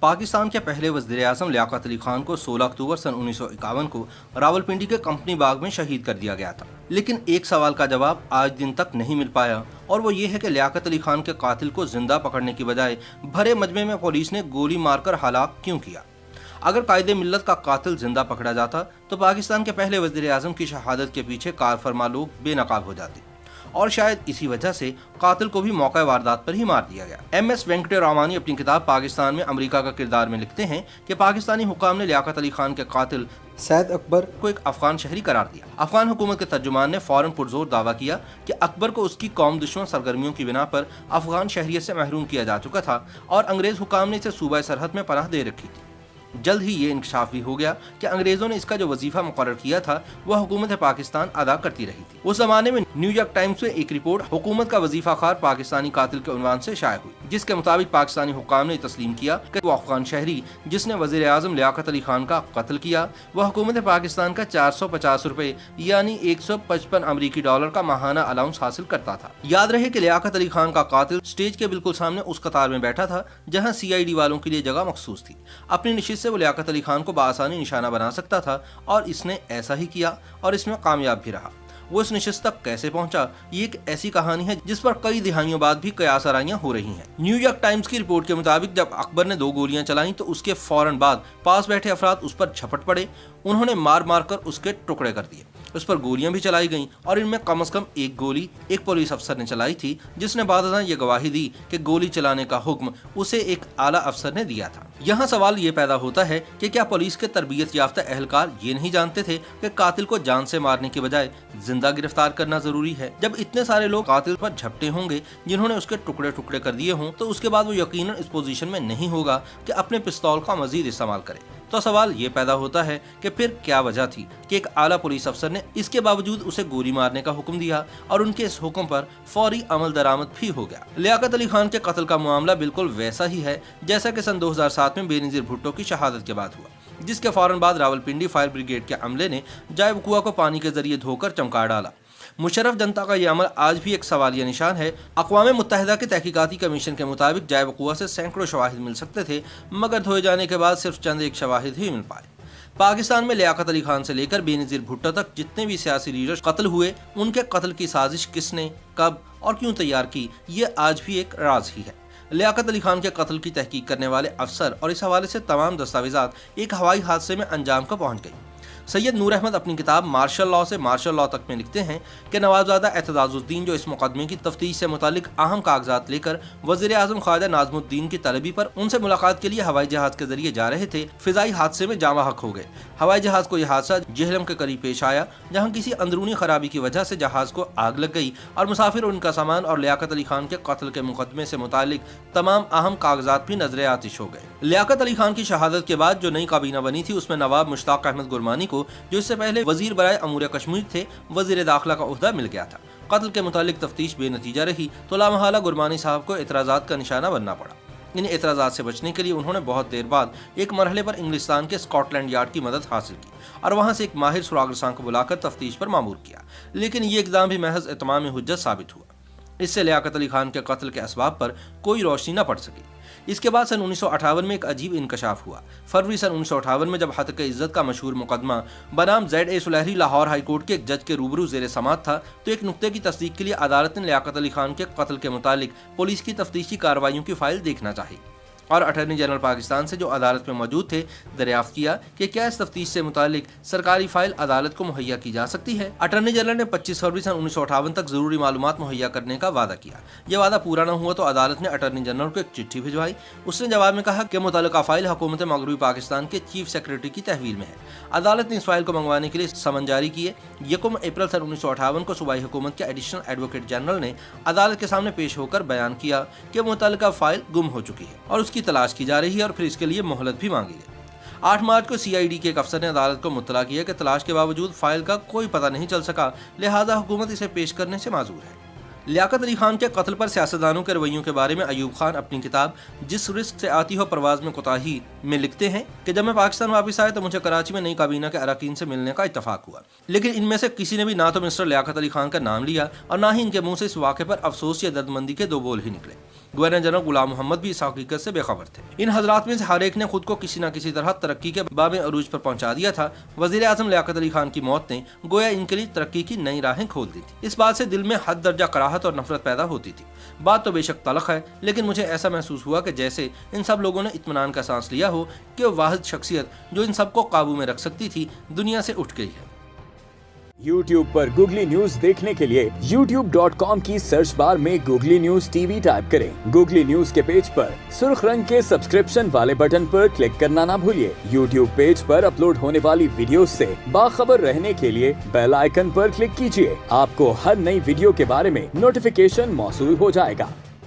पाकिस्तान के पहले वज़ीर-ए-आज़म लियाकत अली खान को 16 अक्टूबर सन 1951 को रावलपिंडी के कंपनी बाग में शहीद कर दिया गया था। लेकिन एक सवाल का जवाब आज दिन तक नहीं मिल पाया, और वो ये है कि लियाकत अली खान के कातिल को जिंदा पकड़ने की बजाय भरे मजमे में पुलिस ने गोली मारकर हलाक क्यों किया। अगर कायदे मिल्लत का कातिल जिंदा पकड़ा जाता तो पाकिस्तान के पहले वज़ीर-ए-आज़म की शहादत के पीछे कारफरमा लोग बेनकाब हो जाते, और शायद इसी वजह से कातिल को भी मौका वारदात पर ही मार दिया गया। एम.एस. वेंकटरामानी अपनी किताब पाकिस्तान में अमेरिका का किरदार में लिखते हैं कि पाकिस्तानी हुकाम ने लियाकत अली खान के कातिल सैयद अकबर को एक अफगान शहरी करार दिया। अफगान हुकूमत के तर्जुमान ने फौरन पुरजोर दावा किया कि अकबर को उसकी कौम दुश्मन सरगर्मियों की बिना पर अफगान शहरियत से महरूम किया जा चुका था और अंग्रेज हुकाम ने इसे सूबा सरहद में पनाह दे रखी थी। जल्द ही ये इंकशाफ भी हो गया कि अंग्रेजों ने इसका जो वजीफा मुकर्रर किया था वह हुकूमत पाकिस्तान अदा करती रही थी। उस जमाने में न्यूयॉर्क टाइम्स में एक रिपोर्ट हुकूमत का वजीफा खार पाकिस्तानी कातिल के उन्वान से शाया हुई, जिसके मुताबिक पाकिस्तानी हुकाम ने तस्लीम किया कि वो अफगान शहरी जिसने वज़ीर-ए-आज़म लियाकत अली खान का कत्ल किया वह हुकूमत पाकिस्तान का 450 रुपए यानी 155 अमरीकी डॉलर का माहाना अलाउंस हासिल करता था। याद रहे कि लियाकत अली खान का कातिल स्टेज के बिल्कुल सामने उस कतार में बैठा था जहाँ CID वालों के लिए जगह मखसूस थी। अपनी निशित से वो लियाकत अली खान को बआसानी निशाना बना सकता था, और इसने ऐसा ही किया और इसमें कामयाब भी रहा। वो इस निशित तक कैसे पहुंचा, ये एक ऐसी कहानी है जिस पर कई दिहाइयों बाद भी कयास आराइयां हो रही हैं। न्यूयॉर्क टाइम्स की रिपोर्ट के मुताबिक जब अकबर ने 2 गोलियां चलाई तो उसके फौरन बाद पास बैठे अफराद उस पर झपट पड़े। उन्होंने मार मार कर उसके टुकड़े कर दिए। उस पर गोलियां भी चलाई गईं और इनमें कम से कम एक गोली एक पुलिस अफसर ने चलाई थी, जिसने बादशाह ये गवाही दी कि गोली चलाने का हुक्म उसे एक आला अफसर ने दिया था। यहाँ सवाल ये पैदा होता है कि क्या पुलिस के तरबियत याफ्ता एहलकार ये नहीं जानते थे कि कातिल को जान से मारने की बजाय जिंदा गिरफ्तार करना जरूरी है। जब इतने सारे लोग कातिल पर झपटे होंगे जिन्होंने उसके टुकड़े टुकड़े कर दिए हों, तो उसके बाद वो यकीनन इस पोजीशन में नहीं होगा कि अपने पिस्तौल का मजीद इस्तेमाल करे। तो सवाल ये पैदा होता है कि फिर क्या वजह थी कि एक आला पुलिस अफसर ने इसके बावजूद उसे गोली मारने का हुक्म दिया, और उनके इस हुक्म पर फौरी अमल दरामद भी हो गया। लियाकत अली खान के कत्ल का मामला बिल्कुल वैसा ही है जैसा कि सन 2007 में बेनजीर भुट्टो की शहादत के बाद हुआ, जिसके फौरन बाद रावलपिंडी फायर ब्रिगेड के अमले ने जाए वकुआ को पानी के जरिए धोकर चमका डाला। मुशर्रफ जनता का यह अमल आज भी एक सवालिया निशान है। अक़वाम मुत्तहिदा के तहकीकाती कमीशन के मुताबिक जाए वकुआ से सैकड़ों शवाहिद मिल सकते थे, मगर धोए जाने के बाद सिर्फ चंद एक शवाहिद ही मिल पाए। पाकिस्तान में लियाकत अली खान से लेकर बेनजीर भुट्टो तक जितने भी सियासी लीडर कत्ल हुए, उनके कत्ल की साजिश किसने, कब और क्यों तैयार की, ये आज भी एक राज ही है। लियाकत अली खान के कत्ल की तहकीक करने वाले अफसर और इस हवाले से तमाम दस्तावेजात एक हवाई हादसे में अंजाम को पहुंच गई। सैयद नूर अहमद अपनी किताब मार्शल लॉ से मार्शल लॉ तक में लिखते हैं कि नवाबजादा एतजाजुद्दीन जो इस मुकदमे की तफ्तीश से मुतालिक अहम कागजात लेकर वज़ीर-ए-आज़म ख्वाजा नाज़मुद्दीन की तलबी पर उनसे मुलाकात के लिए हवाई जहाज के जरिए जा रहे थे, फिजाई हादसे में जामा हक हो गए। हवाई जहाज को यह हादसा जेहलम के करीब पेश आया, जहाँ किसी अंदरूनी खराबी की वजह से जहाज को आग लग गई और मुसाफिर, उनका सामान और लियाकत अली खान के कत्ल के मुकदमे से मुतालिक तमाम अहम कागजात भी नजर आतिश हो गए। लियाकत अली खान की शहादत के बाद जो नई काबीना बनी थी उसमें नवाब मुश्ताक अहमद गुरमानी को, जो इससे पहले वजीर बराए अमूर कश्मीर थे, वजीर दाखिला का ओहदा मिल गया था। कत्ल के मुतालिक तफ्तीश बेनतीजा रही तो लामहला गुरमानी साहब को एतराज़ात का निशाना बनना पड़ा। इन एतराज़ात से बचने के लिए उन्होंने बहुत देर बाद एक मरहले पर इंग्लिस्तान के स्कॉटलैंड यार्ड की मदद हासिल की और वहां से एक माहिर सुरागरसां को बुलाकर तफ्तीश पर मामूर किया, लेकिन ये इक़दाम भी महज इत्माम हुज्जत साबित हुआ। इससे लियाकत अली खान के कत्ल के असबाब पर कोई रोशनी न पड़ सकी। इसके बाद सन 1958 में एक अजीब इंकशाफ हुआ। फरवरी सन 1958 में जब हत्क इज्जत का मशहूर मुकदमा बनाम Z.A. Sulehri Lahore high court के एक जज के रूबरू ज़ेर समात था, तो एक नुक्ते की तस्दीक के लिए अदालत ने लियाकत अली खान के कत्ल के मुतालिक पुलिस की तफ्तीशी कार्रवाइयों की फाइल देखना चाहिए, और अटॉर्नी जनरल पाकिस्तान से जो अदालत में मौजूद थे दरियाफ्त किया कि क्या इस तफ्तीश से मुतालिक सरकारी फाइल अदालत को मुहैया की जा सकती है। अटॉर्नी जनरल ने 25 फरवरी सन 1958 तक जरूरी मालूमात मुहैया करने का वादा किया। यह वादा पूरा न हुआ तो अदालत ने अटॉर्नी जनरल को एक चिट्ठी भिजवाई। उसने जवाब में कहा कि मुतल्लिका फाइल हुकूमत मगरबी पाकिस्तान के चीफ सेक्रेटरी की तहवील में है। अदालत ने इस फाइल को मंगवाने के लिए समन जारी किए। 1 अप्रैल सन 1958 को सूबाई हुकूमत के एडिशनल एडवोकेट जनरल ने अदालत के सामने पेश होकर बयान किया कि मुतल्लिका फाइल गुम हो चुकी है और उसकी तलाश की जा रही है, और फिर इसके लिए मोहलत भी मांगी गई। 8 मार्च को CID के एक अफसर ने अदालत को मुत्तला किया कि तलाश के बावजूद फाइल का कोई पता नहीं चल सका, लिहाजा हुकूमत इसे पेश करने से माजूर है। लियाकत अली खान के कत्ल पर सियासतदानों के रवैयों के बारे में अयूब खान अपनी किताब जिस रिस्क से आती हो परवाज में कोताही में लिखते हैं कि जब मैं पाकिस्तान वापस आया तो मुझे कराची में नई काबीना के अरकान से मिलने का इत्तफाक हुआ, लेकिन इनमें से किसी ने भी ना तो मिस्टर लियाकत अली खान का नाम लिया और ना ही इनके मुंह से इस वाक़े पर अफसोस या दर्दमंदी के 2 बोल ही निकले। गवर्नर जनरल गुलाम मोहम्मद भी इस हकीकत से बेखबर थे। इन हजरात में से हर एक ने खुद को किसी न किसी तरह तरक्की के बाब अरूज पर पहुंचा दिया था। वजीर आजम लियाकत अली खान की मौत ने गोया इनके लिए तरक्की की नई राहें खोल दी थी। इस बात से दिल में हद दर्जा कराहत और नफरत पैदा होती थी। बात तो बेशक तलख है, लेकिन मुझे ऐसा महसूस हुआ कि जैसे इन सब लोगों ने इत्मीनान का सांस लिया हो कि वाहिद शख्सियत जो इन सबको काबू में रख सकती थी दुनिया से उठ गई है। YouTube पर गूगली न्यूज देखने के लिए youtube.com की सर्च बार में गूगली न्यूज टीवी टाइप करें। गूगली न्यूज के पेज पर सुर्ख रंग के सब्सक्रिप्शन वाले बटन पर क्लिक करना ना भूलिए। YouTube पेज पर अपलोड होने वाली वीडियोस से बाखबर रहने के लिए बेल आइकन पर क्लिक कीजिए। आपको हर नई वीडियो के बारे में नोटिफिकेशन मौसूल हो जाएगा।